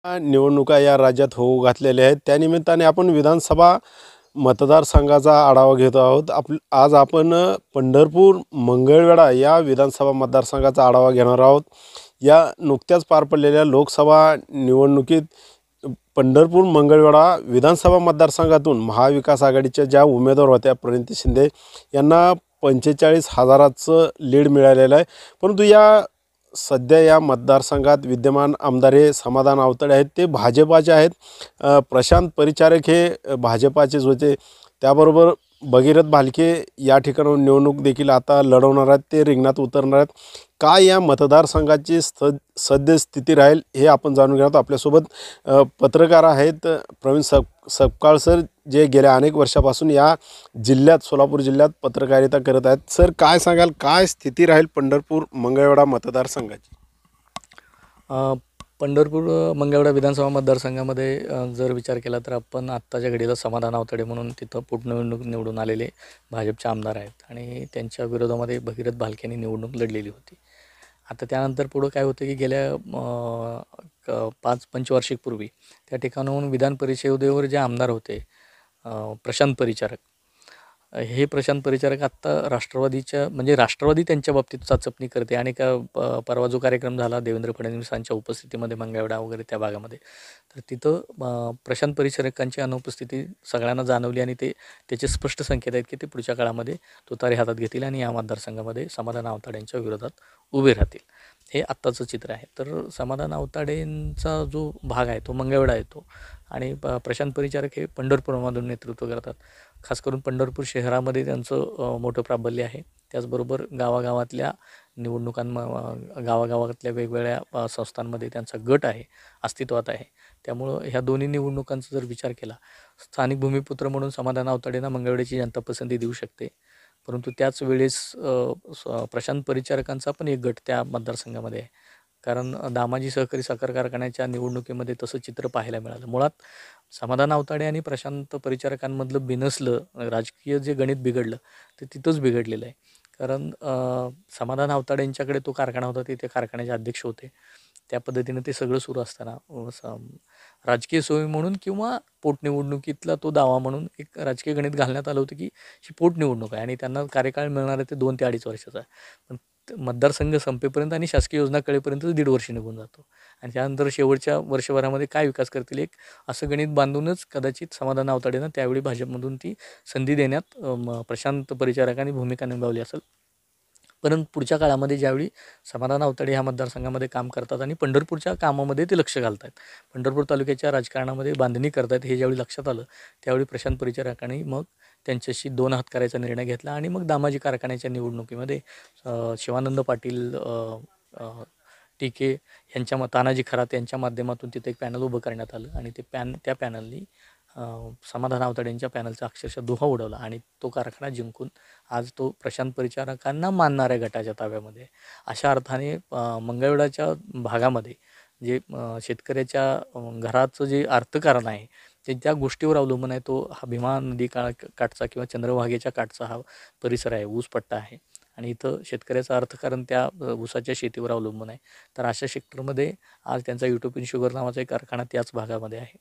निवडणुका या राज्यात होऊ घातलेल्या आहेत. त्यानिमित्ताने आपण विधानसभा मतदारसंघाचा आढावा घेत आहोत. आज आपण पंढरपूर मंगळवेढा या विधानसभा मतदारसंघाचा आढावा घेणार आहोत. या नुकत्याच पार पडलेल्या लोकसभा निवडणुकीत पंढरपूर मंगळवेढा विधानसभा मतदारसंघातून महाविकास आघाडीच्या ज्या उमेदवार होत्या प्रणिती शिंदे यांना 45,000चं लीड मिळालेलं आहे. परंतु सध्या या मतदारसंघात विद्यमान आमदार हे समाधान आवताडे आहेत, ते भाजपाचे आहेत. प्रशांत परिचारक हे भाजपाचेच होते. त्याबरोबर भगीरथ भालके या ठिकाणाहून निवडणूक देखील आता लढवणार आहेत, ते रिंगणात उतरणार आहेत. काय या मतदारसंघाची सद्यस्थिती राहील हे आपण जाणून घेणार आहोत. आपल्यासोबत पत्रकार आहेत प्रवीण सपकाळ सर, जे गेल्या अनेक वर्षापासून या जिल्ह्यात सोलापूर जिल्ह्यात पत्रकारिता करत आहेत. सर, काय सांगाल, काय स्थिती राहील पंढरपूर मंगळवेढा मतदारसंघाची? पंढरपूर मंगळवेढा विधानसभा मतदारसंघामध्ये जर विचार केला तर आपण आत्ताच्या घडीला समाधान आवताडे म्हणून तिथं पोटनिवडणूक निवडून आलेले भाजपचे आमदार आहेत आणि त्यांच्या विरोधामध्ये भगीरथ भालकेंनी निवडणूक लढलेली होती. आता त्यानंतर पुढं काय होतं की गेल्या 5 पंचवार्षिकपूर्वी त्या ठिकाणाहून विधान परिषदेवर जे आमदार होते प्रशांत परिचारक, हे प्रशांत परिचारक आत्ता राष्ट्रवादीच्या म्हणजे राष्ट्रवादी त्यांच्या बाबतीत चाचपणी करते आणि परवा जो कार्यक्रम झाला देवेंद्र फडणवीसांच्या उपस्थितीमध्ये मंगळवेढा वगैरे त्या भागामध्ये, तर तिथं प्रशांत परिचारकांची अनुपस्थिती सगळ्यांना जाणवली आणि त्याचे स्पष्ट संकेत आहेत की ते पुढच्या काळामध्ये तुतारी हातात घेतील आणि या मतदारसंघामध्ये समाधान आवताडेंच्या विरोधात उभे राहतील. हे आत्ताचं चित्र आहे. तर समाधान आवताडेंचा जो भाग आहे तो मंगळवेढा येतो आणि प्रशांत परिचारक हे पंढरपूरमधून नेतृत्व करतात. खास करून पंढरपूर शहरामध्ये त्यांचं मोठं प्राबल्य आहे. त्याचबरोबर गावागावातल्या गावागावातल्या वेगवेगळ्या संस्थांमध्ये त्यांचा गट आहे, अस्तित्वात आहे. त्यामुळं ह्या दोन्ही निवडणुकांचा जर विचार केला, स्थानिक भूमिपुत्र म्हणून समाधान आवताडेंना मंगळवेढ्याची जनता पसंती देऊ शकते. परंतु त्याच वेळेस प्रशांत परिचारकांचा पण एक गट त्या मतदारसंघामध्ये आहे. कारण दामाजी सहकारी साखर कारखान्याच्या निवडणुकीमध्ये तसं चित्र पाहायला मिळालं. मुळात समाधान आवताडे आणि प्रशांत परिचारकांमधलं बिनसलं राजकीय जे गणित बिघडलं ते तिथंच बिघडलेलं आहे. कारण समाधान आवताडेंच्याकडे तो कारखाना होता, ते कारखान्याचे अध्यक्ष होते. त्या पद्धतीनं ते सगळं सुरू असताना राजकीय सोयी म्हणून किंवा पोटनिवडणुकीतला तो दावा म्हणून एक राजकीय गणित घालण्यात आलं होतं की ही पोटनिवडणूक आहे आणि त्यांना कार्यकाळ मिळणार आहे ते 2 ते 2.5 वर्षाचा आहे. पण मतदारसंघ संपेपर्यंत आणि शासकीय योजना कळेपर्यंत 1.5 वर्ष निघून जातो आणि त्यानंतर शेवटच्या वर्षभरामध्ये काय विकास करतील एक असं गणित बांधूनच कदाचित समाधान आवताडेंना त्यावेळी भाजपमधून ती संधी देण्यात प्रशांत परिचारकांनी भूमिका निभावली असेल. परंतु पुढच्या काळामध्ये ज्यावेळी समाधान आवताडे ह्या मतदारसंघामध्ये काम करतात आणि पंढरपूरच्या कामामध्ये ते लक्ष घालत आहेत, पंढरपूर तालुक्याच्या राजकारणामध्ये बांधणी करत आहेत, हे ज्यावेळी लक्षात आलं त्यावेळी प्रशांत परिचारकांनी मग त्यांच्याशी 2 हात करायचा निर्णय घेतला आणि मग दामाजी कारखान्याच्या निवडणुकीमध्ये शिवानंद पाटील टीके यांच्या तानाजी खरात यांच्या माध्यमातून तिथे एक पॅनल उभं करण्यात आलं आणि त्या पॅनलनी समाधान आवताडेंच्या पॅनलचा अक्षरशः दुहा उडवला आणि तो कारखाना जिंकून आज तो प्रशांत परिचारकांना मानणाऱ्या गटाच्या ताब्यामध्ये. अशा अर्थाने मंगळवेढ्याच्या भागामध्ये जे शेतकऱ्याच्या घराचं जे अर्थकारण आहे ते त्या गोष्टीवर अवलंबून आहे. तो हा भीमा नदी काठचा किंवा चंद्रभागेच्या काठचा हा परिसर आहे, ऊसपट्टा आहे आणि इथं शेतकऱ्याचं अर्थकारण त्या ऊसाच्या शेतीवर अवलंबून आहे. तर अशा सेक्टरमध्ये आज त्यांचा युटोपियन शुगर नावाचा एक कारखाना त्याच भागामध्ये आहे.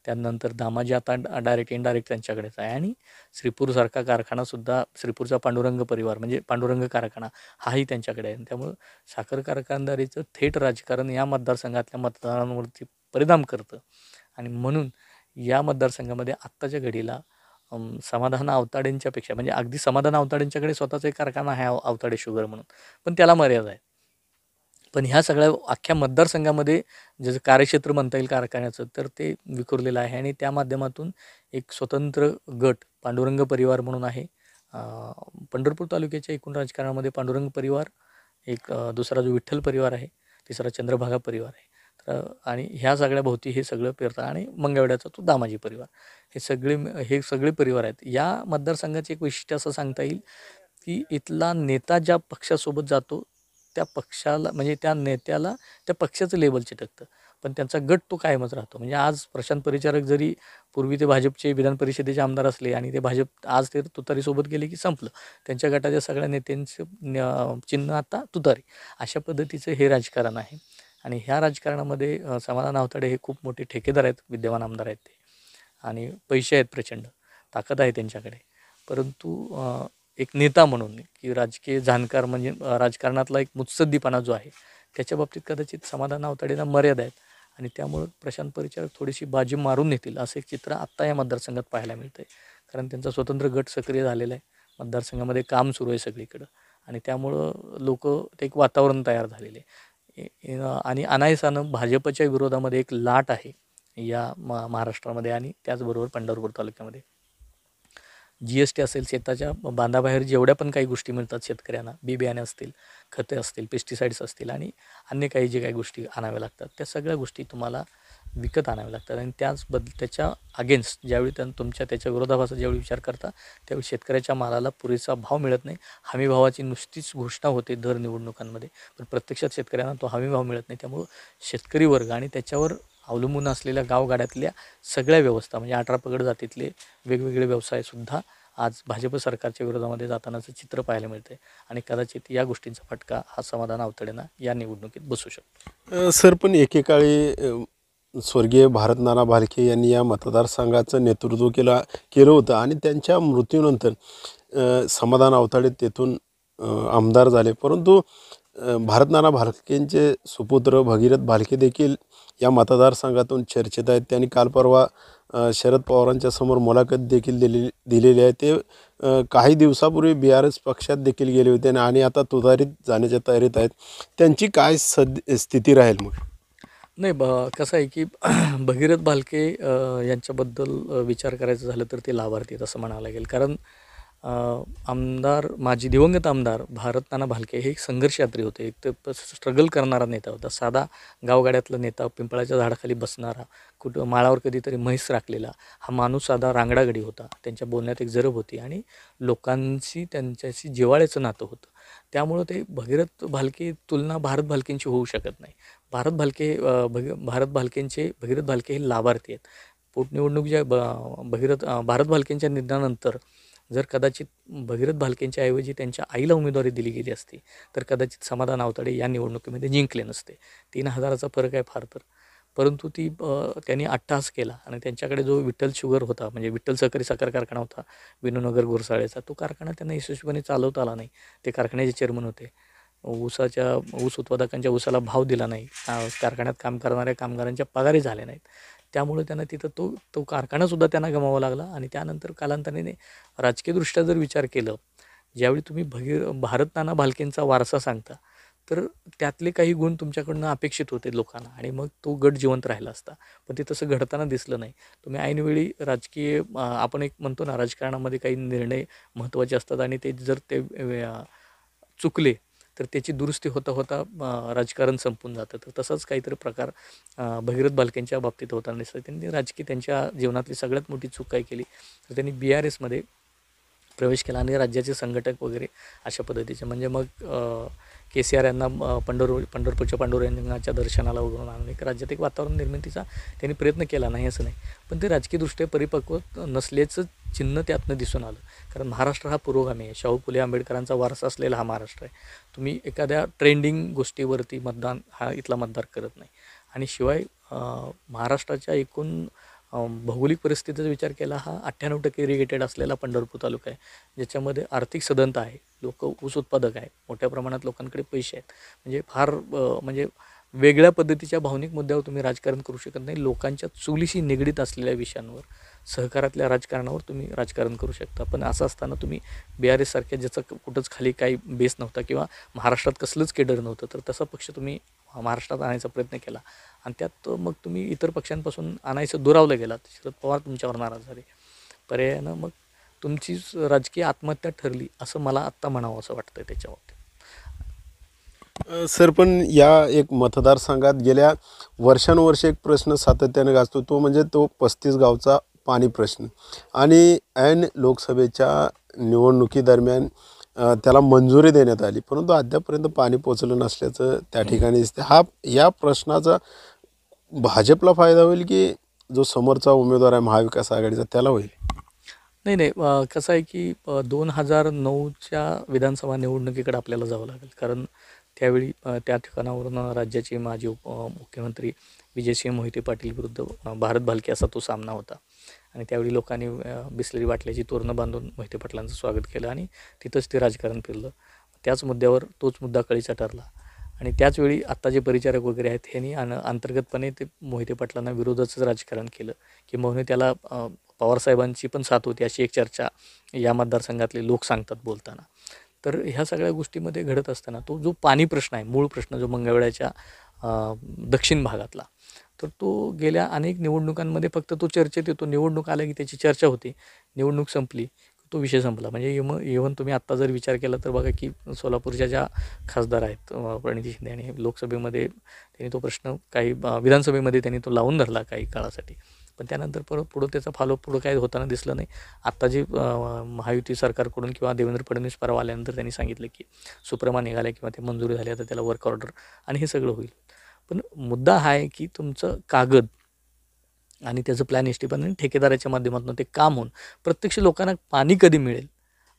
त्यानंतर दामाजी आता डायरेक्ट इनडायरेक्ट त्यांच्याकडेच आहे आणि श्रीपूरसारखा कारखानासुद्धा, श्रीपूरचा पांडुरंग परिवार म्हणजे पांडुरंग कारखाना हाही त्यांच्याकडे आहे. त्यामुळं साखर कारखानदारीचं थेट राजकारण या मतदारसंघातल्या मतदारांवरती परिणाम करतं आणि म्हणून या मतदारसंघामध्ये आत्ताच्या घडीला समाधान आवताडेंच्यापेक्षा म्हणजे अगदी समाधान आवताडेंच्याकडे स्वतःचा एक कारखाना आहे आवताडे शुगर म्हणून, पण त्याला मर्यादा आहे. पण ह्या सगळ्या अख्ख्या मतदारसंघामध्ये ज्याचं कार्यक्षेत्र म्हणता येईल कारखान्याचं, तर ते विखुरलेलं आहे आणि त्या माध्यमातून एक स्वतंत्र गट पांडुरंग परिवार म्हणून आहे. पंढरपूर तालुक्याच्या एकूण राजकारणामध्ये पांडुरंग परिवार, एक दुसरा जो विठ्ठल परिवार आहे, तिसरा चंद्रभागा परिवार आहे. तर आणि ह्या सगळ्या भोवती हे सगळं फिरतं आणि मंगळवेढ्याचा तो दामाजी परिवार, हे सगळे परिवार आहेत. या मतदारसंघाचे एक वैशिष्ट्य असं सांगता येईल की इथला नेता ज्या पक्षासोबत जातो त्या पक्षाला म्हणजे त्या नेत्याला त्या पक्षाचं लेबल चिटकतं, पण त्यांचा गट तो कायमच राहतो. म्हणजे आज प्रशांत परिचारक जरी पूर्वी ते भाजपचे विधान परिषदेचे आमदार असले आणि ते भाजप आज ते तुतारीसोबत गेले की संपलं, त्यांच्या गटाच्या सगळ्या नेत्यांचं चिन्ह आता तुतारी, अशा पद्धतीचं हे राजकारण आहे. आणि ह्या राजकारणामध्ये समाधान आवताडे हे खूप मोठे ठेकेदार आहेत, विद्यमान आमदार आहेत ते, आणि पैसे आहेत प्रचंड, ताकद आहे त्यांच्याकडे. परंतु एक नेता म्हणून की राजकीय जाणकार म्हणजे राजकारणातला एक मुत्सद्दीपणा जो आहे त्याच्या बाबतीत कदाचित समाधान आवताडेंना मर्यादा आहेत, आणि त्यामुळं प्रशांत परिचारक थोडीशी बाजी मारून नेतील असं एक चित्र आत्ता या मतदारसंघात पाहायला मिळतं आहे. कारण त्यांचा स्वतंत्र गट सक्रिय झालेला आहे, मतदारसंघामध्ये काम सुरू आहे सगळीकडं, आणि त्यामुळं लोक ते एक वातावरण तयार झालेले आहे. आणि अनायासानं भाजपच्या विरोधामध्ये एक लाट आहे या महाराष्ट्रामध्ये, आणि त्याचबरोबर पंढरपूर तालुक्यामध्ये GST असेल, शेताच्या बांधाबाहेर जेवढ्या पण काही गोष्टी मिळतात शेतकऱ्यांना, बी बियाणे असतील, खते असतील, पेस्टिसाईड्स असतील, आणि अन्य काही जे काही गोष्टी आणाव्या लागतात त्या सगळ्या गोष्टी तुम्हाला विकत आणाव्या लागतात. आणि त्याच्या अगेन्स्ट ज्यावेळी त्याच्या विरोधाभास ज्यावेळी विचार करता त्यावेळी शेतकऱ्याच्या मालाला पुरेसा भाव मिळत नाही. हमीभावाची नुसतीच घोषणा होते दर निवडणुकांमध्ये, पण प्रत्यक्षात शेतकऱ्यांना तो हमीभाव मिळत नाही. त्यामुळं शेतकरी वर्ग आणि त्याच्यावर अवलंबून असलेल्या गावगाड्यातल्या सगळ्या व्यवस्था म्हणजे 18 पगड जातीतले वेगवेगळे व्यवसायसुद्धा आज भाजप सरकारच्या विरोधामध्ये जातानाचं चित्र पाहायला मिळतं आहे, आणि कदाचित या गोष्टींचा फटका हा समाधान आवताडेंना या निवडणुकीत बसू शकतो. सर, पण एकेकाळी स्वर्गीय भारतनाना भालके यांनी या मतदारसंघाचं नेतृत्व केलं होतं आणि त्यांच्या मृत्यूनंतर समाधान आवताडे तेथून आमदार झाले. परंतु भारतनाना भालकेंचे सुपुत्र भगीरथ भालके देखील या मतदारसंघातून चर्चेत आहेत. त्यांनी काल परवा शरद पवारांच्या समोर मुलाखत देखील दिलेली आहे. ते काही दिवसापूर्वी BRS पक्षात देखील गेले होते आणि आता तुतारीत जाण्याच्या तयारीत आहेत. त्यांची काय स्थिती राहील मग? नाही, कसं आहे की भगीरथ भालके यांच्याबद्दल विचार करायचं झालं तर ते लाभार्थी आहेत असं म्हणावं लागेल. कारण माजी दिवंगत आमदार भारतनाना भालके हे एक संघर्षयात्री होते. एक तर स्ट्रगल करणारा नेता होता, साधा गावगाड्यातला नेता, पिंपळाच्या झाडाखाली बसणारा, कुठं माळावर कधीतरी म्हैस राखलेला हा माणूस साधा रांगडागडी होता. त्यांच्या बोलण्यात एक जरब होती आणि लोकांशी त्यांच्याशी जिव्हाळ्याचं नातं होतं. त्यामुळं ते भगीरथ भालके तुलना भारत भालकेंची होऊ शकत नाही. भारत भालके हे लाभार्थी आहेत. पोटनिवडणूक ज्या भारत भालकेंच्या निधनानंतर जर कदाचित भगीरथ भालकेंच्या ऐवजी त्यांच्या आईला उमेदवारी दिली गेली असती तर कदाचित समाधान आवताडे या निवडणुकीमध्ये जिंकले नसते. 3,000चा फरक आहे फार तर. परंतु त्यांनी अट्टहास केला आणि त्यांच्याकडे जो विठ्ठल शुगर होता, म्हणजे विठ्ठल सहकारी साखर कारखाना होता विनोनगर घोरसाळेचा, तो कारखाना त्यांना यशस्वीपणे चालवता आला नाही. ते कारखान्याचे चेअरमन होते. ऊस उत्पादकांच्या ऊसाला भाव दिला नाही. कारखान्यात काम करणाऱ्या कामगारांच्या पगारी झाल्या नाहीत. त्यामुळे त्यांना तिथं तो कारखानासुद्धा त्यांना गमावा लागला. आणि त्यानंतर कालांतराने राजकीयदृष्ट्या जर विचार केलं, ज्यावेळी तुम्ही भारतनाना भालकेंचा वारसा सांगता तर त्यातले काही गुण तुमच्याकडनं अपेक्षित होते लोकांना, आणि मग तो गट जिवंत राहिला असता. पण ते तसं घडताना दिसलं नाही. तुम्ही ऐनवेळी राजकीय आपण एक म्हणतो ना, राजकारणामध्ये काही निर्णय महत्त्वाचे असतात आणि ते जर चुकले तर त्याची दुरुस्ती होता होता राजकारण संपून जातं. तर तसंच काहीतरी प्रकार भगीरथ भालकेंच्या बाबतीत होताना दिसतं. त्यांनी त्यांच्या जीवनातली सगळ्यात मोठी चूक काय केली तर त्यांनी BRSमध्ये प्रवेश केला आणि राज्याचे संघटक वगैरे अशा पद्धतीचे, म्हणजे मग KCR यांना पंढरपूरच्या पांडुरंगाच्या दर्शनाला वगैरे आणून एक राज्यात एक वातावरण निर्मितीचा त्यांनी प्रयत्न केला नाही असं नाही, पण ते राजकीयदृष्ट्या परिपक्व नसल्याचं चिन्ह त्यातनं दिसून आलं. कारण महाराष्ट्र हा पुरोगामी आहे, शाहू फुले आंबेडकरांचा वारसा असलेला हा महाराष्ट्र आहे. तुम्ही एखाद्या ट्रेंडिंग गोष्टीवरती मतदान हा इथला मतदार करत नाही. आणि शिवाय महाराष्ट्राच्या एकूण भौगोलिक परिस्थितीचा विचार केला हा 98% इरिगेटेड असलेला पंढरपूर तालुका आहे, ज्याच्यामध्ये आर्थिक सधनता आहे, लोक ऊस उत्पादक आहेत, मोठ्या प्रमाणात लोकांकडे पैसे आहेत. म्हणजे फार म्हणजे वेगळ्या पद्धतीच्या भावनिक मुद्द्यावर तुम्ही राजकारण करू शकत नाही. लोकांच्या चुलीशी निगडीत असलेल्या विषयांवर, सहकारातल्या राजकारणावर तुम्ही राजकारण करू शकता. पण असं असताना तुम्ही BRS सारख्या ज्याचा कुठंच खाली काही बेस नव्हता किंवा महाराष्ट्रात कसलंच केडर नव्हतं, तर तसा पक्ष तुम्ही महाराष्ट्रात आणायचा प्रयत्न केला आणि त्यात मग तुम्ही इतर पक्षांपासून आणायचं दुरावलं गेलात. शरद पवार तुमच्यावर नाराज झाले. पर्यायानं मग तुमचीच राजकीय आत्महत्या ठरली असं मला आत्ता म्हणावं असं वाटतं त्याच्या बाबतीत. सर, पण या एक मतदारसंघात गेल्या वर्षानुवर्ष एक प्रश्न सातत्याने गाजतो, तो म्हणजे तो 35 गावचा पाणी प्रश्न. आणि ऐन लोकसभेच्या निवडणुकीदरम्यान त्याला मंजुरी देण्यात आली, परंतु अद्यापर्यंत पाणी पोचलं नसल्याचं त्या ठिकाणी दिसते. या प्रश्नाचा भाजपला फायदा होईल की जो समोरचा उमेदवार आहे महाविकास आघाडीचा त्याला होईल? नाही, कसं आहे की 2009च्या विधानसभा निवडणुकीकडे आपल्याला जावं लागेल. कारण त्यावेळी त्या ठिकाणावरून राज्याचे माजी मुख्यमंत्री विजयसिंह मोहिते पाटील विरुद्ध भारत भालके असा तो सामना होता. आणि त्यावेळी लोकांनी बिसलेरी बाटल्याची तोरणं बांधून मोहिते पाटलांचं स्वागत केलं आणि तिथंच ते राजकारण फिरलं. त्याच मुद्द्यावर तोच मुद्दा कळीचा ठरला. आणि त्याचवेळी आत्ता जे परिचारक वगैरे आहेत ह्यांनी अंतर्गतपणे ते मोहिते पाटलांना विरोधाचंच राजकारण केलं, की मोहने त्याला पवारसाहेबांची पण साथ होती अशी एक चर्चा या मतदारसंघातले लोक सांगतात बोलताना. तर ह्या सगळ्या गोष्टीमध्ये घडत असताना तो जो पाणी प्रश्न आहे, मूळ प्रश्न जो मंगळवेढ्याच्या दक्षिण भागातला, तर तो गेल्या अनेक निवडणुकांमध्ये फक्त तो चर्चेत येतो. निवडणूक आल्या की त्याची चर्चा होते, निवडणूक संपली तो विषय संपला. म्हणजे इव्हन तुम्ही आत्ता जर विचार केला तर बघा की सोलापूरच्या ज्या खासदार आहेत प्रणिती शिंदे, आणि लोकसभेमध्ये त्यांनी तो प्रश्न काही विधानसभेमध्ये त्यांनी तो लावून धरला काही काळासाठी, पण त्यानंतर परत पुढं त्याचा फॉलोअप पुढं काय होताना दिसलं नाही. आत्ता जे महायुती सरकारकडून किंवा देवेंद्र फडणवीस परवा आल्यानंतर त्यांनी सांगितलं की सुप्रमा निघाल्या किंवा ते मंजुरी झाल्या तर त्याला वर्क ऑर्डर आणि हे सगळं होईल. पण मुद्दा हा आहे की तुमचं कागद आणि त्याचं प्लॅन एस्टिपन आणि ठेकेदाराच्या माध्यमातून ते काम होऊन प्रत्यक्ष लोकांना पाणी कधी मिळेल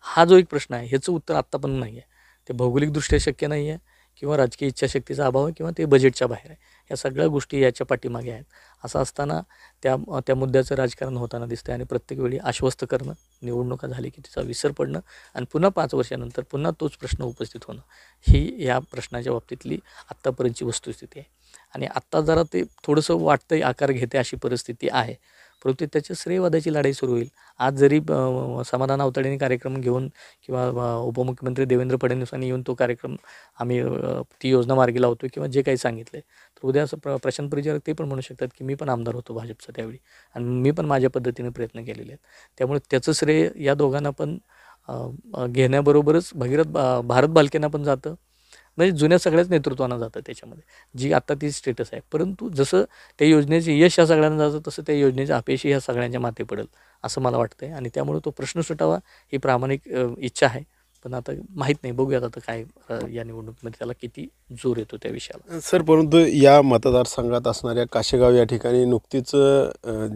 हा जो एक प्रश्न आहे, ह्याचं उत्तर आत्ता पण नाही आहे. ते भौगोलिकदृष्ट्या शक्य नाही आहे किंवा राजकीय इच्छाशक्तीचा अभाव आहे किंवा ते बजेटच्या बाहेर आहे. या सगळ्या गोष्टी याच्या पाठीमागे आहेत. असं असताना त्या मुद्द्याचं राजकारण होताना दिसतं आणि प्रत्येक वेळी आश्वस्त करणं, निवडणुका झाली की तिचा विसर पडणं आणि पुन्हा 5 वर्षानंतर पुन्हा तोच प्रश्न उपस्थित होणं, ही या प्रश्नाच्या बाबतीतली आत्तापर्यंतची वस्तुस्थिती आहे. आणि आत्ता जरा ते थोडंसं वाटतंय आकार घेते अशी परिस्थिती आहे, परंतु त्याच्या श्रेयवादाची लढाई सुरू होईल. आज जरी समाधान आवताडेंनी कार्यक्रम घेऊन किंवा उपमुख्यमंत्री देवेंद्र फडणवीसांनी येऊन तो कार्यक्रम आम्ही ती योजना मार्गी लावतो किंवा जे काही सांगितलं आहे, तर उद्या असं प्रशांत परिचारक ते पण म्हणू शकतात की मी पण आमदार होतो भाजपचा त्यावेळी आणि मी पण माझ्या पद्धतीने प्रयत्न केलेले आहेत. त्यामुळे त्याचं श्रेय या दोघांना पण घेण्याबरोबरच भारत भालकेंना पण जातं, म्हणजे जुन्या सगळ्याच नेतृत्वांना जातं त्याच्यामध्ये, जी आत्ता ती स्टेटस आहे. परंतु जसं त्या योजनेचे यश ह्या सगळ्यांना जातं तसं त्या योजनेचे अपयश ह्या सगळ्यांच्या माथे पडेल असं मला वाटतं आहे. आणि त्यामुळे तो प्रश्न सुटावा ही प्रामाणिक इच्छा आहे. पण आता माहीत नाही, बघूयात आता काय या निवडणुकीमध्ये त्याला किती जोर येतो त्या विषयाला. सर, परंतु या मतदारसंघात असणाऱ्या काशेगाव या ठिकाणी नुकतीच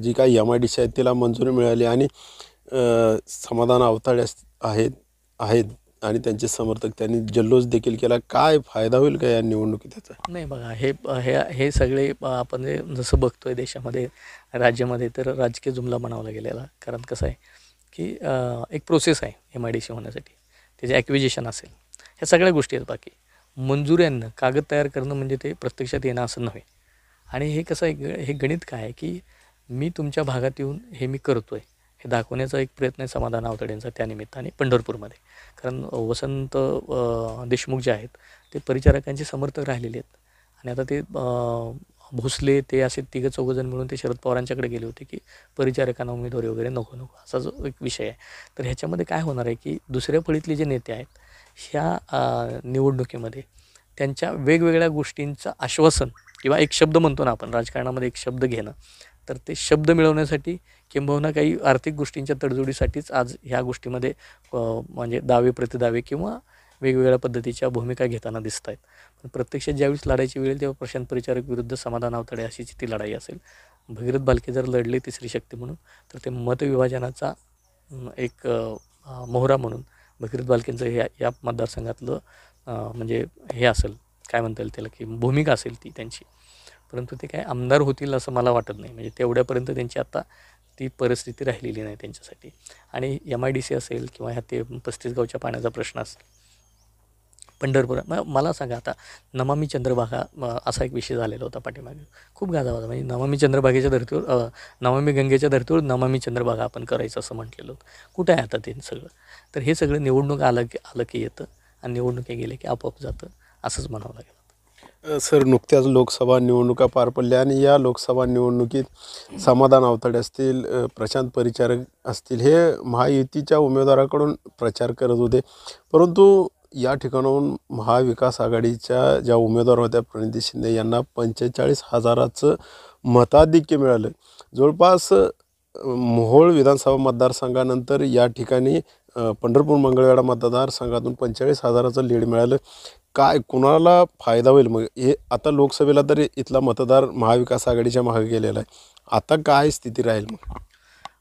जी काही MIDC आहे तिला मंजुरी मिळाली आणि समाधान आवताडे आहेत आणि त्यांचे समर्थक त्यांनी जल्लोष देखील केला. काय फायदा होईल का या निवडणुकीत त्याचा? नाही बघा, हे सगळे आपण जसं बघतोय देशामध्ये, राज्यामध्ये, तर राजकीय जुमला म्हणावला गेलेला. कारण कसं आहे की एक प्रोसेस आहे MIDC होण्यासाठी, त्याचे ॲक्विजिशन असेल, ह्या सगळ्या गोष्टी आहेत. बाकी मंजुरी आणणं, कागद तयार करणं म्हणजे ते प्रत्यक्षात येणं असं नव्हे. आणि हे कसं आहे, हे गणित काय आहे की मी तुमच्या भागात येऊन हे मी करतो आहे हे दाखवण्याचा एक प्रयत्न आहे समाधान आवताडेंचा त्या निमित्ताने पंढरपूरमध्ये. कारण वसंत देशमुख जे आहेत ते परिचारकांचे समर्थक राहिलेले आहेत. आणि आता ते भोसले ते असे 3-4 मिळून ते शरद पवारांच्याकडे गेले होते की परिचारकांना उमेदवारी वगैरे नको असा जो एक विषय आहे. तर ह्याच्यामध्ये काय होणार आहे की दुसऱ्या फळीतले जे नेते आहेत ह्या निवडणुकीमध्ये त्यांच्या वेगवेगळ्या गोष्टींचं आश्वासन किंवा एक शब्द म्हणतो ना आपण राजकारणामध्ये, एक शब्द घेणं, तर ते शब्द मिळवण्यासाठी किंबहुना काही आर्थिक गोष्टींच्या तडजोडीसाठीच आज ह्या गोष्टीमध्ये म्हणजे दावे प्रतिदावे किंवा वेगवेगळ्या पद्धतीच्या भूमिका घेताना दिसत आहेत. पण प्रत्यक्षात ज्यावेळेस लढायची वेळ तेव्हा प्रशांत परिचारक विरुद्ध समाधान आवताडे अशीच ती लढाई असेल. भगीरथ भालके जर लढले तिसरी शक्ती म्हणून, तर ते मतविभाजनाचा एक मोहरा म्हणून भगीरथ भालकेंचं या मतदारसंघातलं म्हणजे हे असेल, काय म्हणता येईल त्याला, की भूमिका असेल ती त्यांची. परंतु ते काय आमदार होतील असं मला वाटत नाही. म्हणजे तेवढ्यापर्यंत त्यांची आता ती परिस्थिती राहिलेली नाही त्यांच्यासाठी. आणि MIDC असेल किंवा ह्या ते 35 गावच्या पाण्याचा प्रश्न असेल, पंढरपूर, मला सांगा आता नमामी चंद्रभागा असा एक विषय झालेला होता पाठीमागे, खूप गाजा होता. म्हणजे नमामी चंद्रभागेच्या धर्तीवर, नमामी गंगेच्या धर्तीवर नमामी चंद्रभागा आपण करायचं असं म्हटलेलं होतं. कुठे आहे आता ते सगळं? तर हे सगळं निवडणूक आलं की येतं आणि निवडणुकी गेले की आपोआप जातं असंच म्हणावं लागेल. सर, नुकत्याच लोकसभा निवडणुका पार पडल्या आणि या लोकसभा निवडणुकीत समाधान आवताडे असतील, प्रशांत परिचारक असतील, हे महायुतीच्या उमेदवाराकडून प्रचार करत होते. परंतु या ठिकाणाहून महाविकास आघाडीच्या ज्या उमेदवार होत्या प्रणिती शिंदे यांना 45,000चं मताधिक्य मिळालं. जवळपास मोहोळ विधानसभा मतदारसंघानंतर या ठिकाणी पंढरपूर मंगळवेढा मतदारसंघातून 45,000चं लीड मिळालं. काय कुणाला फायदा होईल मग? हे आता लोकसभेला तरी इथला मतदार महाविकास आघाडीच्या मागे गेलेला आहे. आता काय स्थिती राहील मग?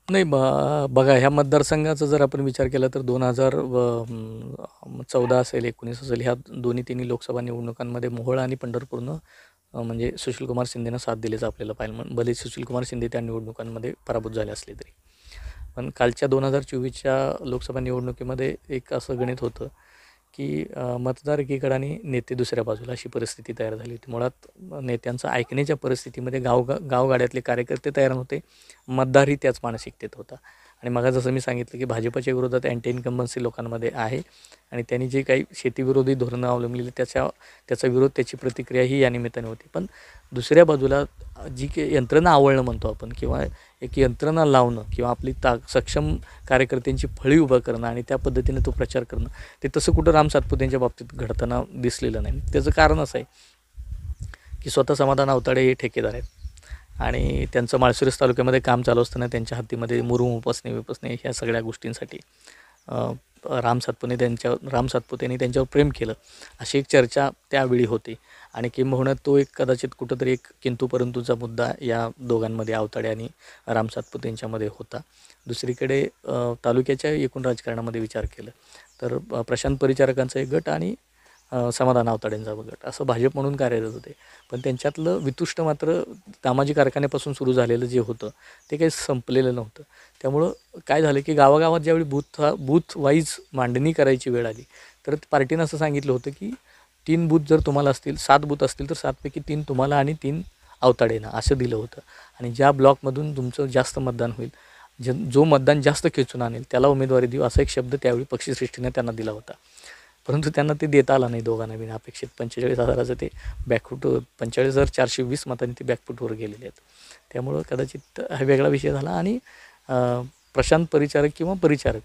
नाही बघा, ह्या मतदारसंघाचा जर आपण विचार केला तर 2014 असेल, 19 असेल, ह्या दोन्ही तिन्ही लोकसभा निवडणुकांमध्ये मोहोळ आणि पंढरपूरनं म्हणजे सुशीलकुमार शिंदेनं साथ दिल्याचं आपल्याला पाहिलं. भले सुशीलकुमार शिंदे त्या निवडणुकांमध्ये पराभूत झाले असले तरी. पण कालच्या 2024च्या लोकसभा निवडणुकीमध्ये एक असं गणित होतं की मतदार एकीकडे आणि नेते दुसऱ्या बाजूला, अशी परिस्थिती तयार झाली होती. मुळात नेत्यांचं ऐकण्याच्या परिस्थितीमध्ये गावगाड्यातले कार्यकर्ते तयार नव्हते, मतदारही त्याच मानसिकतेत होता. आणि मग जसं मी सांगितलं की भाजपच्या विरोधात अँटी इन्कम्बन्सी लोकांमध्ये आहे आणि त्यांनी जे काही शेतीविरोधी धोरणं अवलंबलेली त्याचा विरोध, त्याची प्रतिक्रिया ही या निमित्ताने होती. पण दुसऱ्या बाजूला जी काही यंत्रणा आवळणं म्हणतो आपण, किंवा एक यंत्रणा लावणं, किंवा आपली सक्षम कार्यकर्त्यांची फळी उभं करणं आणि त्या पद्धतीने तो प्रचार करणं, ते तसं कुठं राम सातपुतेंच्या बाबतीत घडताना दिसलेलं नाही. त्याचं कारण असं आहे की स्वतः समाधान आवताडे हे ठेकेदार आहेत आणि त्यांचं माळशिरस तालुक्यामध्ये काम चालू असताना त्यांच्या हातीमध्ये मुरुम उपसणे ह्या सगळ्या गोष्टींसाठी राम सातपुतेंनी त्यांच्यावर प्रेम केलं, अशी एक चर्चा त्यावेळी होती. आणि किंबहुना तो एक कदाचित कुठंतरी एक किंतु परंतुचा मुद्दा या दोघांमध्ये, आवताडे आणि राम सातपुतेंच्यामध्ये होता. दुसरीकडे तालुक्याच्या एकूण राजकारणामध्ये विचार केलं तर प्रशांत परिचारकांचा एक गट आणि समाधान आवताडेंचा गट असं भाजप म्हणून कार्यरत होते. पण त्यांच्यातलं वितुष्ट मात्र तामाजी कारखान्यापासून सुरू झालेलं जे होतं ते काही संपलेलं नव्हतं. त्यामुळं काय झालं की गावागावात ज्यावेळी बूथ वाईज मांडणी करायची वेळ आली तर पार्टीनं असं सांगितलं होतं की 3 बूथ जर तुम्हाला असतील, 7 बूथ असतील तर 7पैकी 3 तुम्हाला आणि 3 आवताडेंना असं दिलं होतं. आणि ज्या ब्लॉकमधून तुमचं जास्त मतदान होईल, जो मतदान जास्त खेचून आणेल त्याला उमेदवारी देऊ, असा एक शब्द त्यावेळी पक्षश्रेष्ठीने त्यांना दिला होता. परंतु त्यांना ते देता आलं नाही दोघांना बिन अपेक्षित. 45,000चं ते बॅकफूट, 45,420 मतांनी ते बॅकफूटवर गेलेले आहेत. त्यामुळं कदाचित हा वेगळा विषय झाला. आणि प्रशांत परिचारक किंवा परिचारक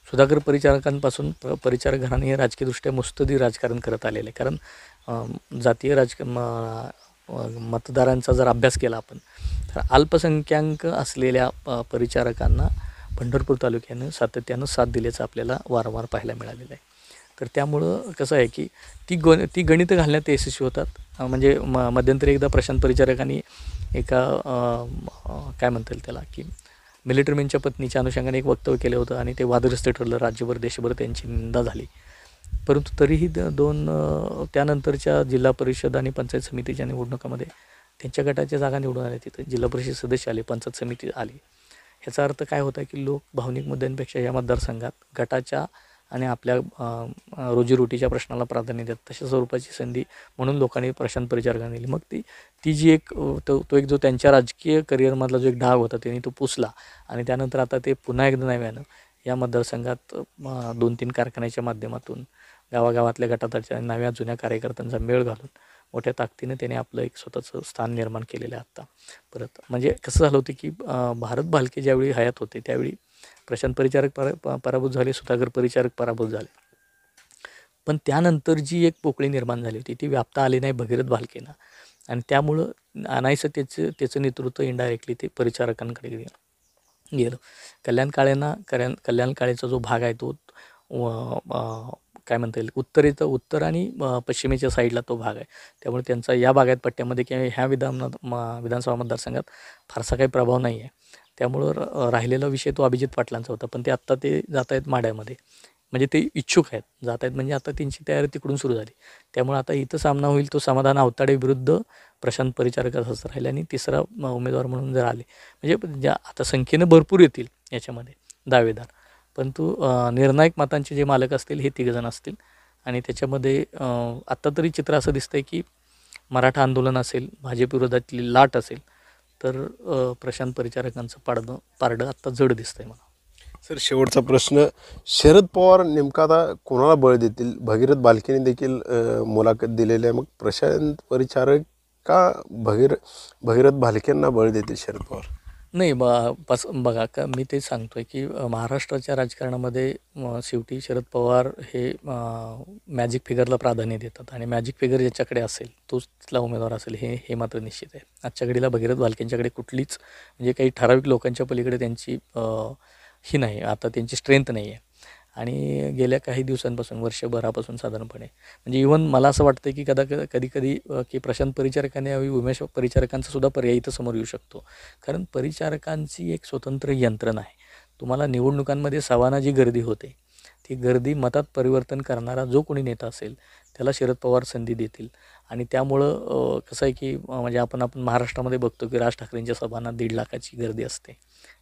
सुधाकर परिचारकांपासून परिचारक घराणे हे राजकीयदृष्ट्या मुत्सदी राजकारण करत आलेलं आहे. कारण जातीय मतदारांचा जर अभ्यास केला आपण तर अल्पसंख्याक असलेल्या परिचारकांना पंढरपूर तालुक्यानं सातत्यानं साथ दिल्याचं आपल्याला वारंवार पाहायला मिळालेलं आहे. तर त्यामुळं कसं आहे की ती गणितं घालण्यात ते यशस्वी होतात. म्हणजे मध्यंतरी एकदा प्रशांत परिचारकांनी एका काय म्हणता येईल त्याला की मिलिटरीमॅनच्या पत्नीच्या अनुषंगाने एक वक्तव्य केलं होतं आणि ते वादग्रस्त ठरलं. राज्यभर देशभर त्यांची निंदा झाली. परंतु तरीही त्यानंतरच्या जिल्हा परिषद आणि पंचायत समितीच्या निवडणुकामध्ये त्यांच्या गटाच्या जागा निवडून आल्या. तिथं जिल्हा परिषद सदस्य आले, पंचायत समिती आली. ह्याचा अर्थ काय होता की लोक भावनिक मुद्द्यांपेक्षा या मतदारसंघात गटाच्या आणि आपल्या रोजीरोटीच्या प्रश्नाला प्राधान्य देतात. तशा स्वरूपाची संधी म्हणून लोकांनी प्रशांत परिचारकांना दिली. मग ती जी एक तो एक जो त्यांच्या राजकीय करिअरमधला जो एक डाग होता त्यांनी तो पुसला. आणि त्यानंतर आता ते पुन्हा एकदा नव्यानं या मतदारसंघात 2-3 कारखान्याच्या माध्यमातून गावागावातल्या गटाच्या नव्या जुन्या कार्यकर्त्यांचा मेळ घालून मोठ्या ताकदीनं त्याने आपलं एक स्वतःचं स्थान निर्माण केलेलं आहे आत्ता परत. म्हणजे कसं झालं होतं की भारत भालके ज्यावेळी हयात होते त्यावेळी प्रशांत परिचारक पराभूत झाले, सुधाकर परिचारक पराभूत झाले. पण त्यानंतर जी एक पोकळी निर्माण झाली होती ती व्यापता आली नाही भगीरथ भालकेनं. आणि त्यामुळं नाहीसं त्याचं नेतृत्व इनडायरेक्टली ते परिचारकांकडे गेलं. कल्याण काळेचा जो भाग आहे तो काय म्हणता येईल उत्तर आणि पश्चिमेच्या साईडला तो भाग आहे. त्यामुळे त्यांचा या बागायत पट्ट्यामध्ये किंवा ह्या विधानसभा मतदारसंघात फारसा काही प्रभाव नाही आहे. त्यामुळं राहिलेला विषय तो अभिजित पाटलांचा होता. पण आत्ता ते जात आहेत माढ्यामध्ये, म्हणजे ते इच्छुक आहेत, जात आहेत म्हणजे आता त्यांची तयारी तिकडून सुरू झाली. त्यामुळे आता इथं सामना होईल तो समाधान आवताडे विरुद्ध प्रशांत परिचारक असंच राहिले. आणि तिसरा उमेदवार म्हणून जर आले म्हणजे आता संख्येनं भरपूर येतील याच्यामध्ये दावेदार, परंतु निर्णायक मतांचे जे मालक असतील हे 3 जण असतील. आणि त्याच्यामध्ये आत्ता तरी चित्र असं दिसतंय की मराठा आंदोलन असेल, भाजप विरोधातली लाट असेल तर प्रशांत परिचारकांचं पारडं आत्ता जड दिसतंय मला. सर, शेवटचा प्रश्न, शरद पवार नेमका आता कोणाला बळ देतील? भगीरथ भालकेने देखील मुलाखत दिलेली आहे. मग प्रशांत परिचारक का भगीरथ भालकेंना बळ देतील शरद पवार? नाही बघा का मी तेच सांगतोय की महाराष्ट्राच्या राजकारणामध्ये शेवटी शरद पवार हे मॅजिक फिगरला प्राधान्य देतात. आणि मॅजिक फिगर ज्याच्याकडे असेल तोच तिथला उमेदवार असेल हे मात्र निश्चित आहे. आजच्या घडीला भगीरथ भालकेंच्याकडे कुठलीच म्हणजे काही ठराविक लोकांच्या पलीकडे त्यांची ही नाही, आता त्यांची स्ट्रेंथ नाही आहे. आणि गेल्या काही दिवसांपासून वर्षभरापासून साधारणपणे म्हणजे इव्हन मला असं वाटतं की कधी की प्रशांत परिचारकाने यावेळी उमेश परिचारकांचा सुद्धा पर्याय इथं समोर येऊ शकतो. कारण परिचारकांची एक स्वतंत्र यंत्रणा आहे. तुम्हाला निवडणुकांमध्ये सवाना जी गर्दी होते ती गर्दी मतात परिवर्तन करणारा जो कोणी नेता असेल त्याला शरद पवार संधी देतील. आणि त्यामुळं कसं आहे की म्हणजे आपण महाराष्ट्रामध्ये बघतो की राज ठाकरेंच्या सभांना 1.5 लाखाची गर्दी असते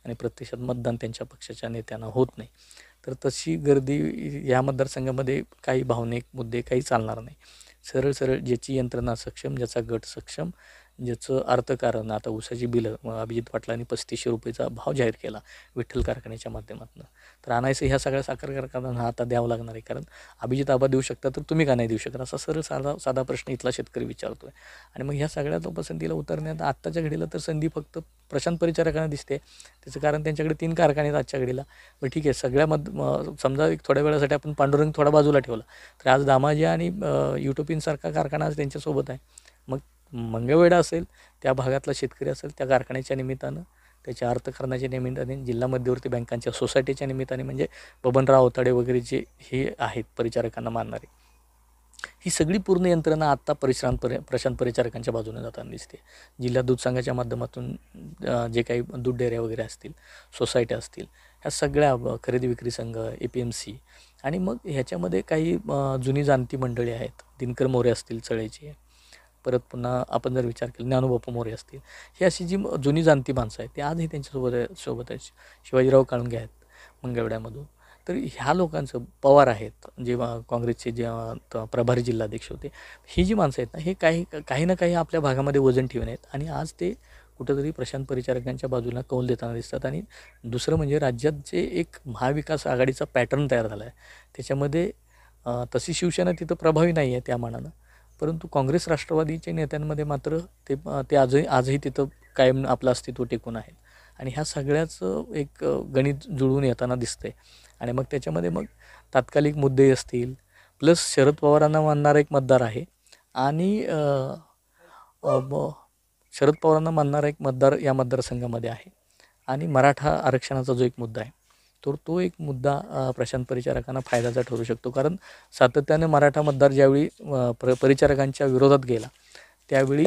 आणि प्रत्यक्षात मतदान त्यांच्या पक्षाच्या नेत्यांना होत नाही. तर तशी गर्दी या मतदारसंघामध्ये काही भावनिक मुद्दे काही चालणार नाही. सरळ सरळ ज्याची यंत्रणा सक्षम, ज्याचा गट सक्षम, ज्याचं अर्थकारण आता ऊसाची बिलं अभिजित पाटलांनी 3500 रुपयेचा भाव जाहीर केला विठ्ठल कारखान्याच्या माध्यमातून. तर आणायचं ह्या सगळ्या साखर कारखान्यांना आता द्यावं लागणार आहे. कारण अभिजित आबा देऊ शकता तर तुम्ही का नाही देऊ शकत, असा सरळ साधा प्रश्न इथला शेतकरी विचारतोय. आणि मग ह्या सगळ्या पसंतीला उतरण्यात आत्ताच्या घडीला तर संधी फक्त प्रशांत परिचारकांना दिसते. त्याचं कारण त्यांच्याकडे 3 कारखाने आहेत आजच्या घडीला. पण ठीक आहे, समजा एक थोड्या वेळासाठी आपण पांडुरंग थोडा बाजूला ठेवला तर आज दामाजी आणि युटोपिनसारखा कारखाना आज त्यांच्यासोबत आहे. मग मंगळवेढा असेल, त्या भागातला शेतकरी असेल, त्या कारखान्याच्या निमित्तानं, त्याच्या अर्थकारणाच्या निमित्ताने, जिल्हा मध्यवर्ती बँकांच्या सोसायटीच्या निमित्ताने म्हणजे बबनराव अवताडे वगैरे जे हे आहेत परिचारकांना मानणारे, ही सगळी पूर्ण यंत्रणा आत्ता प्रशांत परिचारकांच्या बाजूने जाताना दिसते. जिल्हा दूध संघाच्या माध्यमातून जे काही दूध डेअऱ्या वगैरे असतील, सोसायट्या असतील, ह्या सगळ्या खरेदी विक्री संघ, APMC आणि मग ह्याच्यामध्ये काही जुनी जाणती मंडळी आहेत. दिनकर मोरे असतील चळेचे, परत पुन्हा आपण जर विचार केला ज्ञानोबापू मोरे असतील, ही अशी जी जुनी जाणती माणसं आहेत ती आजही त्यांच्यासोबत आहेत. शिवाजीराव काळुंगे आहेत मंगळवेढ्यामधून. तर ह्या लोकांचं, पवार आहेत जेव्हा काँग्रेसचे जेव्हा प्रभारी जिल्हाध्यक्ष होते, ही जी माणसं आहेत ना, हे काही ना काही आपल्या भागामध्ये वजन ठेवून आहेत आणि आज ते कुठंतरी प्रशांत परिचारकांच्या बाजूला कौल देताना दिसतात. आणि दुसरं म्हणजे राज्यात जे एक महाविकास आघाडीचा पॅटर्न तयार झाला आहे त्याच्यामध्ये तशी शिवसेना तिथं प्रभावी नाही आहे त्या मानानं, परंतु काँग्रेस राष्ट्रवादीच्या नेत्यांमध्ये मात्र ते आजही तिथं कायम आपलं अस्तित्व टिकून आहेत. आणि ह्या सगळ्याचं एक गणित जुळून येताना दिसतंय. आणि मग त्याच्यामध्ये मग तात्कालिक मुद्दे असतील, प्लस शरद पवारांना मानणारा एक मतदार आहे आणि शरद पवारांना मानणारा एक मतदार या मतदारसंघामध्ये आहे आणि मराठा आरक्षणाचा जो एक मुद्दा आहे तर तो एक मुद्दा प्रशांत परिचारकांना फायद्याचा ठरू शकतो. कारण सातत्याने मराठा मतदार ज्यावेळी परिचारकांच्या विरोधात गेला त्यावेळी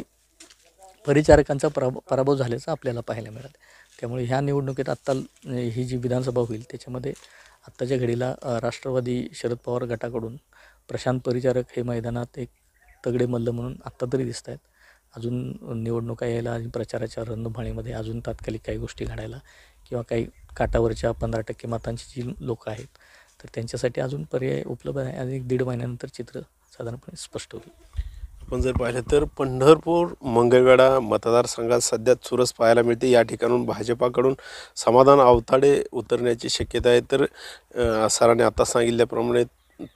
परिचारकांचा पराभव झाल्याचं आपल्याला पाहायला मिळालं. त्यामुळे ह्या निवडणुकीत आत्ता ही जी विधानसभा होईल त्याच्यामध्ये आत्ताच्या घडीला राष्ट्रवादी शरद पवार गटाकडून प्रशांत परिचारक हे मैदानात एक तगडे मल्ल म्हणून आत्ता तरी दिसत आहेत. अजून निवडणुका यायला आणि प्रचाराच्या रणधुमाळीमध्ये अजून तात्कालिक काही गोष्टी घडायला किंवा काही काटावरच्या 15% मतांची जी लोकं आहेत तर त्यांच्यासाठी अजून पर्याय उपलब्ध आहे. आणि 1.5 महिन्यानंतर चित्र साधारणपणे स्पष्ट होईल. आपण जर पाहिलं तर पंढरपूर मंगळवेढा मतदारसंघात सध्या चुरस पाहायला मिळते. या ठिकाणून भाजपाकडून समाधान आवताडे उतरण्याची शक्यता आहे. तर सरांनी आता सांगितल्याप्रमाणे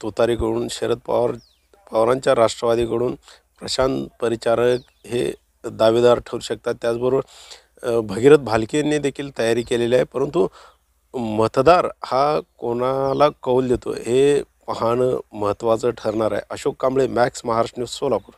तुतारीकडून शरद पवारांच्या राष्ट्रवादीकडून प्रशांत परिचारक हे दावेदार ठरू शकतात. त्याचबरोबर भगीरथ भालकेंनी देखील तयारी केलेली आहे. परंतु मतदार हा कोणाला कौल देतो हे पाहणं महत्त्वाचं ठरणार आहे. Ashok Kamble, max Maharashtra news, Solapur.